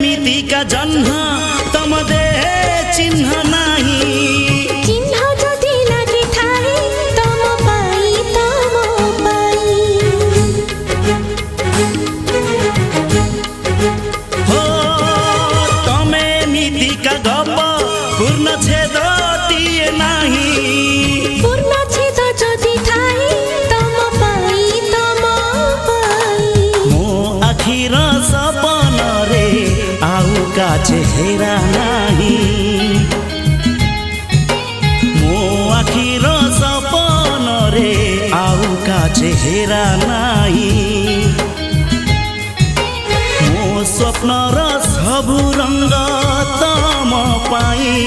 मितिका जन्ह तम दे चिन्ह नाही चिन्ह जति लागि ठाई तम पाई हो तमे मितिका गप पूर्ण छेद दिए नाही पूर्ण छेद जति ठाई तम पाई मो आखिर सपन रे आउ का चेहरा नाही मो आखिर सपन रे आउ का चेहरा नाही मो स्वप्न र सबु रंग तम पाई